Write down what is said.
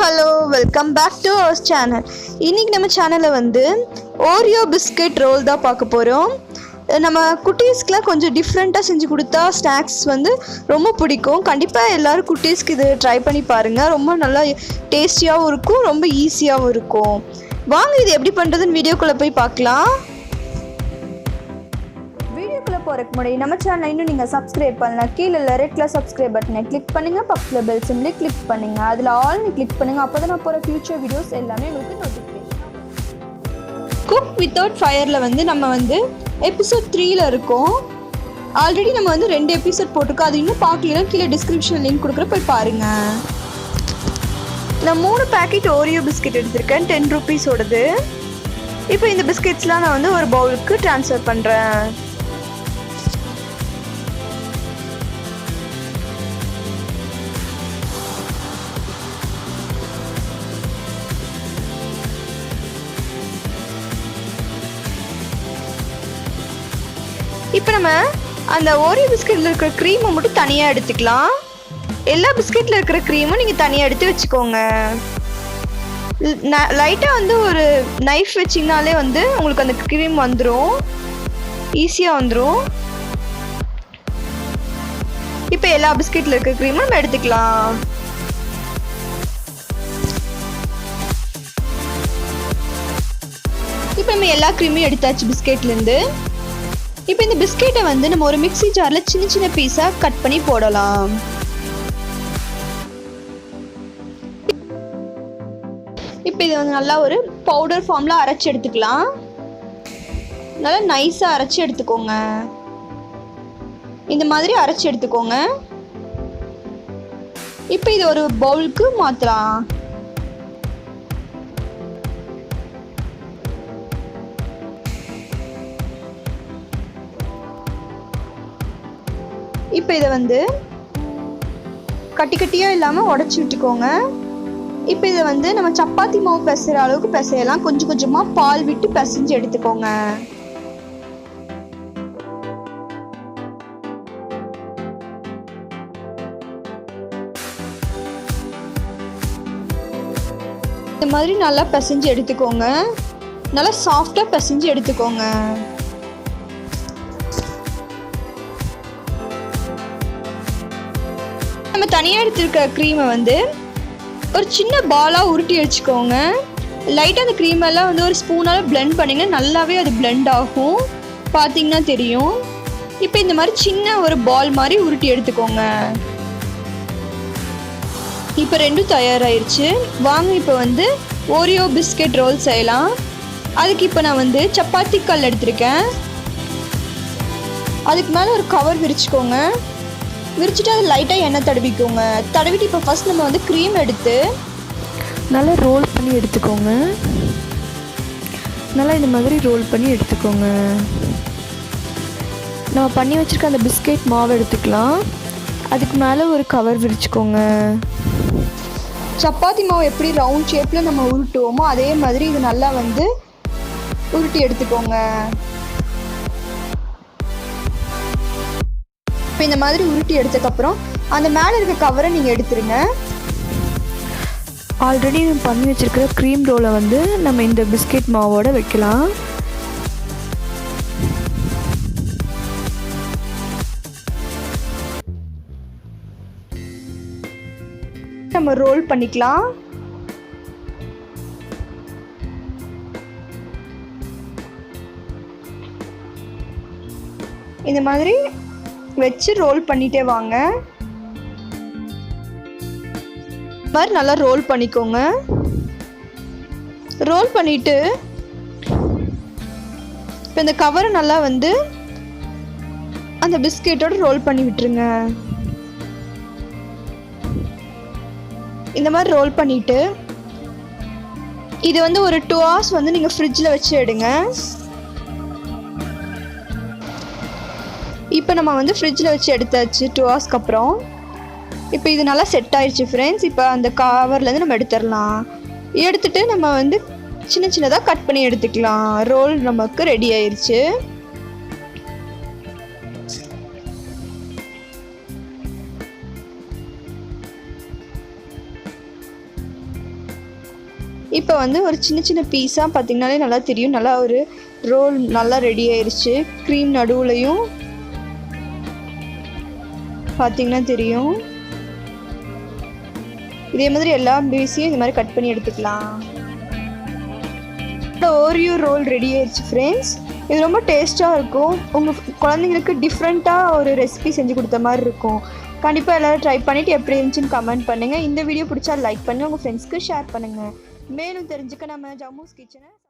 Hello welcome back to our channel. இன்றைக்கி நம்ம சேனலில் வந்து ஓரியோ பிஸ்கட் ரோல் தான் பார்க்க போகிறோம். நம்ம குட்டீஸ்க்குலாம் கொஞ்சம் டிஃப்ரெண்ட்டாக செஞ்சு கொடுத்தா ஸ்நாக்ஸ் வந்து ரொம்ப பிடிக்கும். கண்டிப்பாக எல்லோரும் குட்டீஸ்க்கு இது ட்ரை பண்ணி பாருங்கள். ரொம்ப நல்லா டேஸ்டியாகவும் இருக்கும், ரொம்ப ஈஸியாகவும் இருக்கும். வாங்க இது எப்படி பண்ணுறதுன்னு வீடியோக்குள்ளே போய் பார்க்கலாம். வீடியோக்குள்ளே போகிறதுக்கு முன்னாடி நம்ம சேனலை இன்னும் நீங்கள் சப்ஸ்கிரைப் பண்ணலாம். கீழே ரெட் கலர் சப்ஸ்கிரைப் பட்டனை கிளிக் பண்ணுங்கள், பக்கத்தில் பெல் சிம்லி கிளிக் பண்ணுங்கள், அதில் ஆல்னு கிளிக் பண்ணுங்கள். அப்போ தான் நான் போகிற ஃபியூச்சர் வீடியோஸ் எல்லாமே உங்களுக்கு நோட்டிஃபிகேஷன். குக் வித்தவுட் ஃபயரில் வந்து நம்ம வந்து எபிசோட் 3ல் இருக்கோம். ஆல்ரெடி நம்ம வந்து 2 எபிசோட் போட்டிருக்கோம். அது இன்னும் பார்க்கலாம், கீழே டிஸ்கிரிப்ஷன் லிங்க் கொடுக்குற போய் பாருங்கள். நான் 3 பேக்கெட் ஓரியோ பிஸ்கெட் எடுத்திருக்கேன், 10 ரூபீஸோடது. இப்போ இந்த பிஸ்கெட்ஸ்லாம் நான் வந்து ஒரு பவுலுக்கு ட்ரான்ஸ்ஃபர் பண்ணுறேன். இப்போ நம்ம அந்த ஓரியோ பிஸ்கெட்டில் இருக்கிற க்ரீமை மட்டும் தனியாக எடுத்துக்கலாம். எல்லா பிஸ்கெட்டில் இருக்கிற க்ரீமும் நீங்கள் தனியாக எடுத்து வச்சுக்கோங்க. லைட்டாக வந்து ஒரு நைஃப் வச்சிங்கனாலே வந்து உங்களுக்கு அந்த க்ரீம் வந்துடும், ஈஸியாக வந்துடும். இப்போ எல்லா பிஸ்கெட்டில் இருக்கிற க்ரீமும் நம்ம எடுத்துக்கலாம். இப்போ நம்ம எல்லா க்ரீமையும் எடுத்தாச்சு பிஸ்கெட்லேருந்து. இப்போ இந்த பிஸ்கெட்டை வந்து நம்ம ஒரு மிக்ஸி ஜாரில் சின்ன சின்ன பீஸாக கட் பண்ணி போடலாம். இப்போ இது வந்து நல்லா ஒரு பவுடர் ஃபார்மில் அரைச்சி எடுத்துக்கலாம். நல்லா நைஸாக அரைச்சி எடுத்துக்கோங்க. இந்த மாதிரி அரைச்சி எடுத்துக்கோங்க. இப்போ இது ஒரு பவுலுக்கு மாற்றலாம். இப்போ இதை வந்து கட்டி கட்டியாக இல்லாமல் உடச்சி விட்டுக்கோங்க. இப்போ இதை வந்து நம்ம சப்பாத்தி மாவு பிசைகிற அளவுக்கு பிசையலாம். கொஞ்சம் கொஞ்சமாக பால் விட்டு பிசைஞ்சு எடுத்துக்கோங்க. இந்த மாதிரி நல்லா பிசைஞ்சு எடுத்துக்கோங்க. நல்லா சாஃப்டாக பிசைஞ்சு எடுத்துக்கோங்க. நம்ம தனியாக எடுத்துருக்க க்ரீமை வந்து ஒரு சின்ன பாலாக உருட்டி வச்சுக்கோங்க. லைட்டாக அந்த க்ரீமெல்லாம் வந்து ஒரு ஸ்பூனால் பிளெண்ட் பண்ணிங்கன்னா நல்லாவே அது பிளெண்ட் ஆகும், பார்த்தீங்கன்னா தெரியும். இப்போ இந்த மாதிரி சின்ன ஒரு பால் மாதிரி உருட்டி எடுத்துக்கோங்க. இப்போ 2 தயாராகிருச்சு. வாங்க இப்போ வந்து ஓரியோ பிஸ்கெட் ரோல் செய்யலாம். அதுக்கு இப்போ நான் வந்து சப்பாத்தி கல் எடுத்திருக்கேன். அதுக்கு மேலே ஒரு கவர் விரிச்சுக்கோங்க. விரிச்சிட்டு அது லைட்டாக எண்ணெய் தடவிக்கோங்க. தடவிட்டு இப்போ ஃபஸ்ட் நம்ம வந்து க்ரீம் எடுத்து நல்லா ரோல் பண்ணி எடுத்துக்கோங்க. நல்லா இந்த மாதிரி ரோல் பண்ணி எடுத்துக்கோங்க. நம்ம பண்ணி வச்சுருக்க அந்த பிஸ்கெட் மாவு எடுத்துக்கலாம். அதுக்கு மேலே ஒரு கவர் விரிச்சுக்கோங்க. சப்பாத்தி மாவு எப்படி ரவுண்ட் ஷேப்பில் நம்ம உருட்டுவோமோ அதே மாதிரி இது நல்லா வந்து உருட்டி எடுத்துக்கோங்க. இப்போ இந்த மாதிரி உருட்டி எடுத்ததுக்கப்புறம் அந்த மேலே இருக்க கவரை நீங்கள் எடுத்துருங்க. ஆல்ரெடி பண்ணி வச்சுருக்கிற க்ரீம் ரோலை வந்து நம்ம இந்த பிஸ்கெட் மாவோட வைக்கலாம். நம்ம ரோல் பண்ணிக்கலாம். இந்த மாதிரி வச்சு ரோல் பண்ணிட்டே வாங்க. மாதிரி நல்லா ரோல் பண்ணிக்கோங்க. ரோல் பண்ணிட்டு இப்போ இந்த கவரை நல்லா வந்து அந்த பிஸ்கெட்டோட ரோல் பண்ணி விட்டுருங்க. இந்த மாதிரி ரோல் பண்ணிட்டு இது வந்து ஒரு 2 hours வந்து நீங்கள் ஃப்ரிட்ஜில் வச்சு எடுங்க. இப்போ நம்ம வந்து ஃப்ரிட்ஜில் வச்சு எடுத்தாச்சு 2 hours அப்புறம். இப்போ இது நல்லா செட் ஆயிடுச்சு ஃப்ரெண்ட்ஸ். இப்போ அந்த கவர்லேருந்து நம்ம எடுத்துடலாம். எடுத்துட்டு நம்ம வந்து சின்ன சின்னதாக கட் பண்ணி எடுத்துக்கலாம். ரோல் நமக்கு ரெடி ஆயிடுச்சு. இப்போ வந்து ஒரு சின்ன சின்ன பீஸாக பார்த்திங்கனாலே நல்லா தெரியும். நல்லா ஒரு ரோல் நல்லா ரெடி ஆயிடுச்சு. க்ரீம் நடுவுலையும் பார்த்திங்கன்னா தெரியும். இதே மாதிரி எல்லா பீஸையும் இந்த மாதிரி கட் பண்ணி எடுத்துக்கலாம். ஓரியோ ரோல் ரெடி ஆயிடுச்சு ஃப்ரெண்ட்ஸ். இது ரொம்ப டேஸ்ட்டாக இருக்கும். உங்கள் குழந்தைங்களுக்கு டிஃப்ரெண்ட்டாக ஒரு ரெசிபி செஞ்சு கொடுத்த மாதிரி இருக்கும். கண்டிப்பாக எல்லோரும் ட்ரை பண்ணிவிட்டு எப்படி இருந்துச்சுன்னு கமெண்ட் பண்ணுங்கள். இந்த வீடியோ பிடிச்சா லைக் பண்ணி உங்கள் ஃப்ரெண்ட்ஸ்க்கு ஷேர் பண்ணுங்கள். மேலும் தெரிஞ்சுக்க நம்ம ஜம்முஸ் கிச்சனை